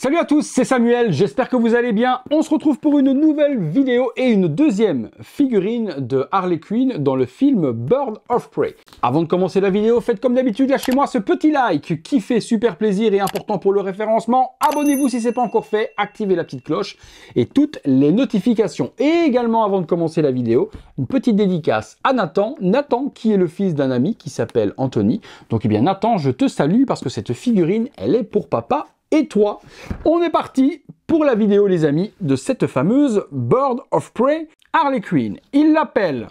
Salut à tous, c'est Samuel, j'espère que vous allez bien. On se retrouve pour une nouvelle vidéo et une deuxième figurine de Harley Quinn dans le film Birds of Prey. Avant de commencer la vidéo, faites comme d'habitude, lâchez-moi ce petit like qui fait super plaisir et important pour le référencement. Abonnez-vous si ce n'est pas encore fait, activez la petite cloche et toutes les notifications. Et également, avant de commencer la vidéo, une petite dédicace à Nathan. Nathan qui est le fils d'un ami qui s'appelle Anthony. Donc eh bien Nathan, je te salue parce que cette figurine, elle est pour papa. Et toi, on est parti pour la vidéo, les amis, de cette fameuse Birds of Prey Harley Quinn. Il l'appelle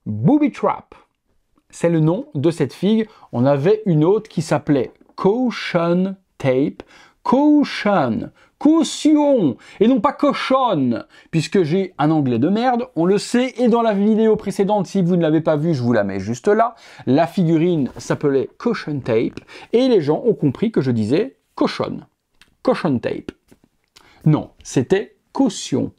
Booby Trap. C'est le nom de cette figue. On avait une autre qui s'appelait Caution Tape. Caution. Caution. Et non pas cochonne, puisque j'ai un anglais de merde, on le sait. Et dans la vidéo précédente, si vous ne l'avez pas vue, je vous la mets juste là. La figurine s'appelait Caution Tape. Et les gens ont compris que je disais cochonne. Caution tape. Non, c'était caution.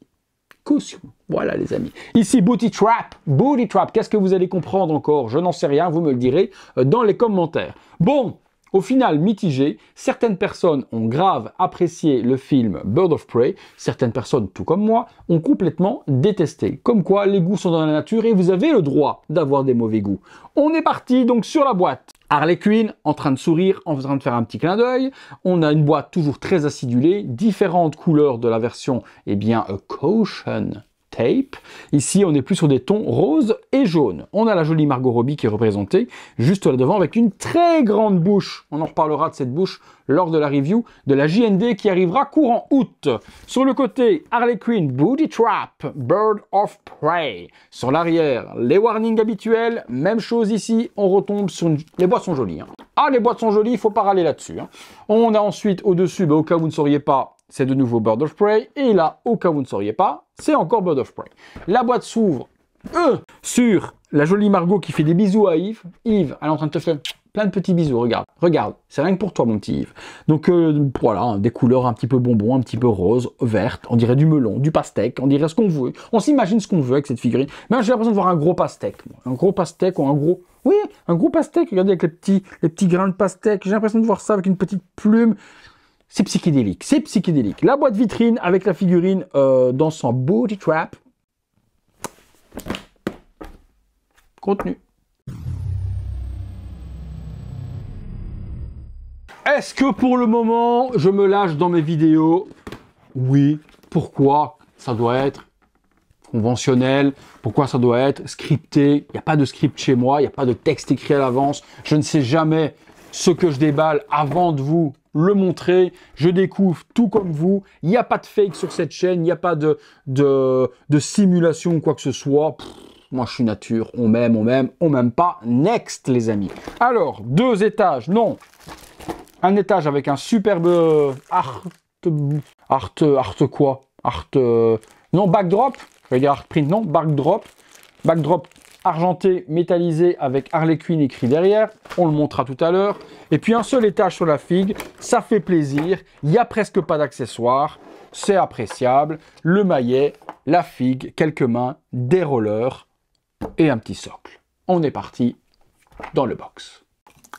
Caution. Voilà les amis. Ici, booty trap. Booty trap. Qu'est-ce que vous allez comprendre encore? Je n'en sais rien, vous me le direz dans les commentaires. Bon, au final, mitigé. Certaines personnes ont grave apprécié le film Birds of Prey. Certaines personnes, tout comme moi, ont complètement détesté. Comme quoi, les goûts sont dans la nature et vous avez le droit d'avoir des mauvais goûts. On est parti donc sur la boîte. Harley Quinn en train de sourire, en train de faire un petit clin d'œil. On a une boîte toujours très acidulée, différentes couleurs de la version, eh bien, Caution Tape. Ici, on est plus sur des tons roses et jaunes. On a la jolie Margot Robbie qui est représentée juste là devant avec une très grande bouche. On en reparlera de cette bouche lors de la review de la JND qui arrivera courant août. Sur le côté, Harley Quinn Booty Trap, Bird of Prey. Sur l'arrière, les warnings habituels. Même chose ici, on retombe sur une... Les boîtes sont jolies. Hein. Ah, les boîtes sont jolies, il faut pas râler là-dessus. Hein. On a ensuite au-dessus, au cas où vous ne sauriez pas, c'est de nouveau Bird of Prey. Et là, au cas où vous ne sauriez pas, c'est encore Bird of Prey. La boîte s'ouvre sur la jolie Margot qui fait des bisous à Yves. Yves, elle est en train de te faire plein de petits bisous, regarde. Regarde, c'est rien que pour toi, mon petit Yves. Donc voilà, hein, des couleurs un petit peu bonbons, un petit peu rose, verte. On dirait du melon, du pastèque, on dirait ce qu'on veut. On s'imagine ce qu'on veut avec cette figurine. Mais j'ai l'impression de voir un gros pastèque. Un gros pastèque ou un gros... Oui, un gros pastèque. Regardez avec les petits grains de pastèque. J'ai l'impression de voir ça avec une petite plume. C'est psychédélique, c'est psychédélique. La boîte vitrine avec la figurine dans son booty trap. Contenu. Est-ce que pour le moment, je me lâche dans mes vidéos? Oui. Pourquoi ça doit être conventionnel? Pourquoi ça doit être scripté? Il n'y a pas de script chez moi, il n'y a pas de texte écrit à l'avance. Je ne sais jamais ce que je déballe avant de vous le montrer. Je découvre tout comme vous. Il n'y a pas de fake sur cette chaîne. Il n'y a pas de simulation ou quoi que ce soit. Moi, je suis nature. On m'aime pas. Next, les amis. Alors, 2 étages. Non. Un étage avec un superbe non, backdrop. Je vais dire art print, non. Backdrop. Backdrop argenté, métallisé avec Harley Quinn écrit derrière. On le montrera tout à l'heure. Et puis un seul étage sur la figue. Ça fait plaisir. Il n'y a presque pas d'accessoires. C'est appréciable. Le maillet, la figue, quelques mains, des rollers et un petit socle. On est parti dans le box.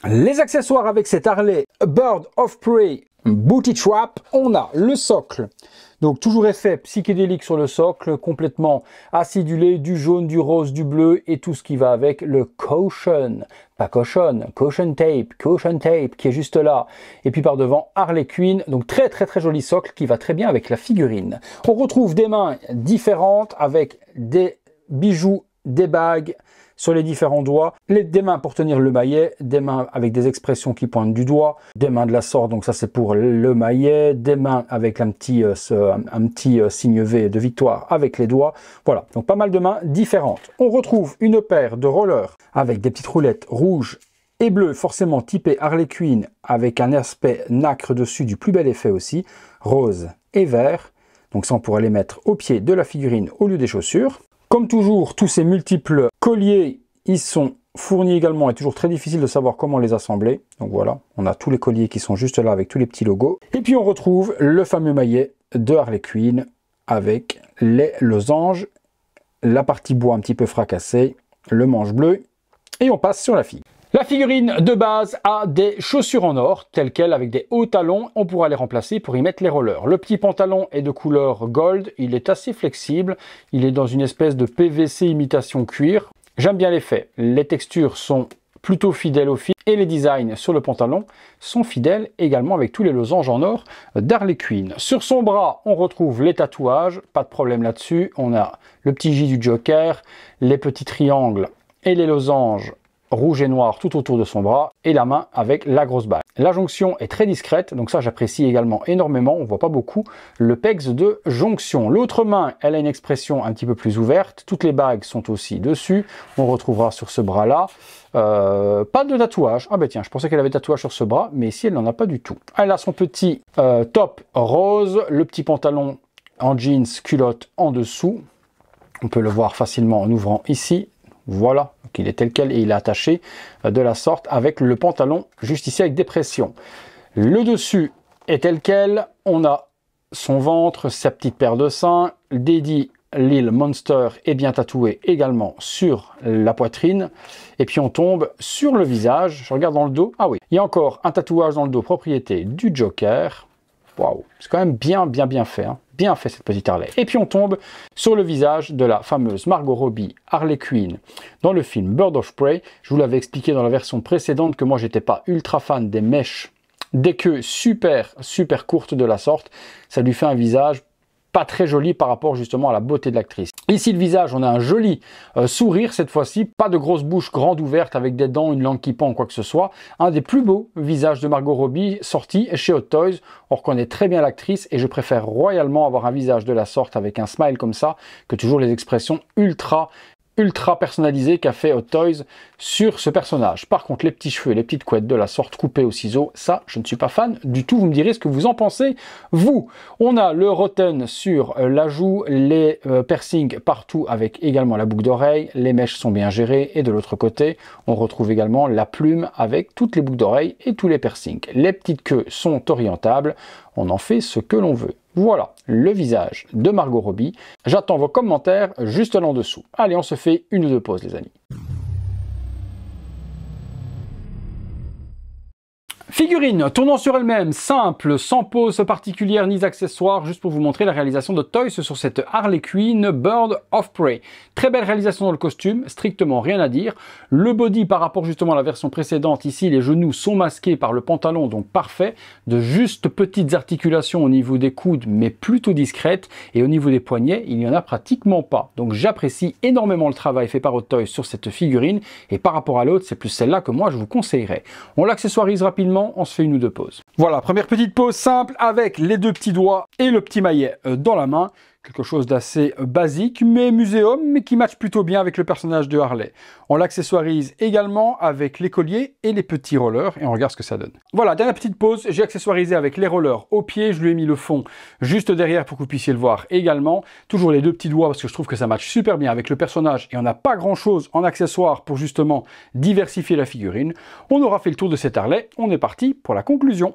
Les accessoires avec cette Harley Bird of Prey Booty Trap. On a le socle. Donc toujours effet psychédélique sur le socle, complètement acidulé, du jaune, du rose, du bleu et tout ce qui va avec le Caution, pas cochonne, Caution Tape qui est juste là. Et puis par devant Harley Quinn, donc très joli socle qui va très bien avec la figurine. On retrouve des mains différentes avec des bijoux, des bagues sur les différents doigts, des mains pour tenir le maillet, des mains avec des expressions qui pointent du doigt, des mains de la sorte, donc ça c'est pour le maillet, des mains avec un petit signe V de victoire avec les doigts. Voilà, donc pas mal de mains différentes. On retrouve une paire de rollers avec des petites roulettes rouges et bleues, forcément typées Harley Quinn, avec un aspect nacre dessus du plus bel effet aussi, rose et vert. Donc ça on pourrait les mettre au pied de la figurine au lieu des chaussures. Comme toujours, tous ces multiples colliers, ils sont fournis également et toujours très difficile de savoir comment les assembler. Donc voilà, on a tous les colliers qui sont juste là avec tous les petits logos. Et puis on retrouve le fameux maillet de Harley Quinn avec les losanges, la partie bois un petit peu fracassée, le manche bleu et on passe sur la figue. La figurine de base a des chaussures en or, telles quelles, avec des hauts talons. On pourra les remplacer pour y mettre les rollers. Le petit pantalon est de couleur gold, il est assez flexible. Il est dans une espèce de PVC imitation cuir. J'aime bien l'effet. Les textures sont plutôt fidèles au fil et les designs sur le pantalon sont fidèles également avec tous les losanges en or d'Harley Quinn. Sur son bras, on retrouve les tatouages, pas de problème là-dessus. On a le petit J du Joker, les petits triangles et les losanges rouge et noir tout autour de son bras et la main avec la grosse bague. La jonction est très discrète, donc ça j'apprécie également énormément, on voit pas beaucoup le pex de jonction. L'autre main, elle a une expression un petit peu plus ouverte, toutes les bagues sont aussi dessus, on retrouvera sur ce bras-là. Pas de tatouage. Ah ben tiens, je pensais qu'elle avait tatouage sur ce bras, mais ici elle n'en a pas du tout. Elle a son petit top rose, le petit pantalon en jeans culotte en dessous. On peut le voir facilement en ouvrant ici. Voilà, donc il est tel quel et il est attaché de la sorte avec le pantalon juste ici avec des pressions. Le dessus est tel quel, on a son ventre, sa petite paire de seins, Daddy Lil Monster est bien tatoué également sur la poitrine. Et puis on tombe sur le visage, je regarde dans le dos, ah oui, il y a encore un tatouage dans le dos propriété du Joker. Waouh, c'est quand même bien fait, hein. Bien fait cette petite Harley. Et puis on tombe sur le visage de la fameuse Margot Robbie, Harley Quinn, dans le film Bird of Prey. Je vous l'avais expliqué dans la version précédente que moi j'étais pas ultra fan des mèches, des queues super courtes de la sorte. Ça lui fait un visage pas très joli par rapport justement à la beauté de l'actrice. Ici le visage, on a un joli sourire cette fois-ci, pas de grosse bouche grande ouverte avec des dents, une langue qui pend ou quoi que ce soit. Un des plus beaux visages de Margot Robbie sorti chez Hot Toys. On reconnaît très bien l'actrice et je préfère royalement avoir un visage de la sorte avec un smile comme ça que toujours les expressions ultra personnalisées qu'a fait Hot Toys sur ce personnage. Par contre, les petits cheveux et les petites couettes de la sorte coupées au ciseau, ça, je ne suis pas fan du tout. Vous me direz ce que vous en pensez, vous. On a le rotten sur la joue, les piercings partout avec également la boucle d'oreille. Les mèches sont bien gérées et de l'autre côté, on retrouve également la plume avec toutes les boucles d'oreilles et tous les piercings. Les petites queues sont orientables. On en fait ce que l'on veut. Voilà le visage de Margot Robbie. J'attends vos commentaires juste là en dessous. Allez, on se fait une ou deux pauses les amis. Figurine tournant sur elle-même, simple, sans pose particulière ni accessoires, juste pour vous montrer la réalisation de Toys sur cette Harley Quinn Bird of Prey. Très belle réalisation dans le costume, strictement rien à dire. Le body par rapport justement à la version précédente, ici les genoux sont masqués par le pantalon, donc parfait. De juste petites articulations au niveau des coudes, mais plutôt discrètes. Et au niveau des poignets, il n'y en a pratiquement pas. Donc j'apprécie énormément le travail fait par Hot Toys sur cette figurine. Et par rapport à l'autre, c'est plus celle-là que moi je vous conseillerais. On l'accessoirise rapidement. On se fait une ou deux pauses. Voilà, première petite pause simple avec les deux petits doigts et le petit maillet dans la main. Quelque chose d'assez basique, mais muséum, mais qui matche plutôt bien avec le personnage de Harley. On l'accessoirise également avec les colliers et les petits rollers, et on regarde ce que ça donne. Voilà, dernière petite pause, j'ai accessoirisé avec les rollers au pied, je lui ai mis le fond juste derrière pour que vous puissiez le voir également. Toujours les deux petits doigts parce que je trouve que ça matche super bien avec le personnage, et on n'a pas grand chose en accessoires pour justement diversifier la figurine. On aura fait le tour de cette Harley, on est parti pour la conclusion.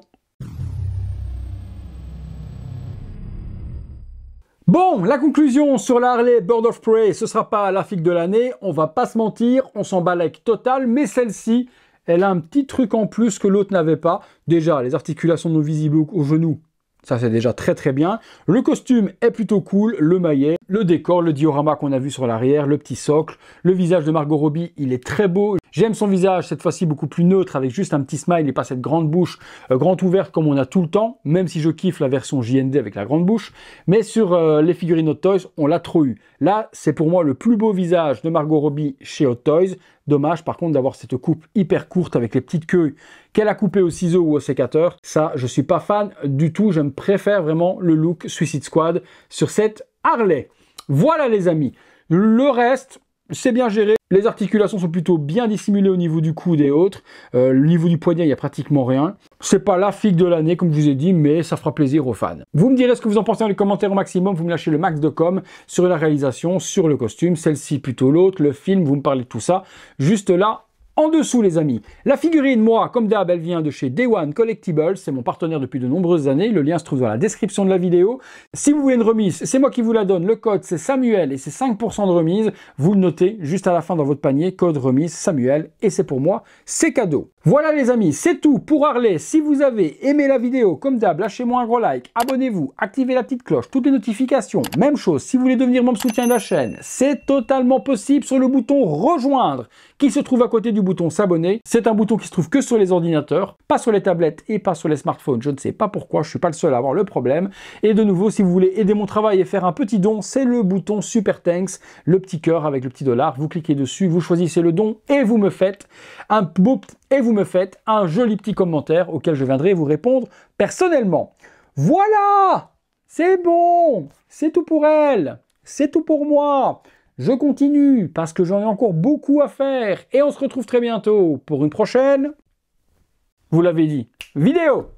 Bon, la conclusion sur la Harley Bird of Prey, ce sera pas la figue de l'année, on va pas se mentir, on s'en balèque total, mais celle-ci, elle a un petit truc en plus que l'autre n'avait pas. Déjà, les articulations non visibles au genou, ça c'est déjà très bien. Le costume est plutôt cool, le maillet, le décor, le diorama qu'on a vu sur l'arrière, le petit socle, le visage de Margot Robbie, il est très beau. J'aime son visage, cette fois-ci beaucoup plus neutre, avec juste un petit smile et pas cette grande bouche grande ouverte comme on a tout le temps, même si je kiffe la version JND avec la grande bouche. Mais sur les figurines Hot Toys, on l'a trop eu. Là, c'est pour moi le plus beau visage de Margot Robbie chez Hot Toys. Dommage par contre d'avoir cette coupe hyper courte avec les petites queues qu'elle a coupées au ciseau ou au sécateur. Ça, je suis pas fan du tout. Je préfère vraiment le look Suicide Squad sur cette Harley. Voilà les amis. Le reste, c'est bien géré. Les articulations sont plutôt bien dissimulées au niveau du coude et autres. Le niveau du poignet, il n'y a pratiquement rien. C'est pas la figue de l'année, comme je vous ai dit, mais ça fera plaisir aux fans. Vous me direz ce que vous en pensez dans les commentaires au maximum. Vous me lâchez le max de com sur la réalisation, sur le costume, celle-ci plutôt l'autre, le film, vous me parlez de tout ça. Juste là, En dessous, les amis, la figurine, moi, comme d'hab, elle vient de chez Day One Collectibles. C'est mon partenaire depuis de nombreuses années. Le lien se trouve dans la description de la vidéo. Si vous voulez une remise, c'est moi qui vous la donne. Le code, c'est Samuel et c'est 5% de remise. Vous le notez juste à la fin dans votre panier. Code remise Samuel et c'est pour moi, c'est cadeau. Voilà les amis, c'est tout pour Harley. Si vous avez aimé la vidéo, comme d'hab, lâchez-moi un gros like, abonnez-vous, activez la petite cloche, toutes les notifications. Même chose, si vous voulez devenir membre soutien de la chaîne, c'est totalement possible sur le bouton rejoindre qui se trouve à côté du bouton s'abonner. C'est un bouton qui se trouve que sur les ordinateurs, pas sur les tablettes et pas sur les smartphones. Je ne sais pas pourquoi, je suis pas le seul à avoir le problème. Et de nouveau, si vous voulez aider mon travail et faire un petit don, c'est le bouton Super Thanks, le petit cœur avec le petit dollar. Vous cliquez dessus, vous choisissez le don et vous me faites un joli petit commentaire auquel je viendrai vous répondre personnellement. Voilà! C'est bon! C'est tout pour elle! C'est tout pour moi! Je continue parce que j'en ai encore beaucoup à faire et on se retrouve très bientôt pour une prochaine, vous l'avez dit, vidéo!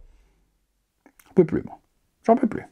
J'en peux plus, moi. J'en peux plus.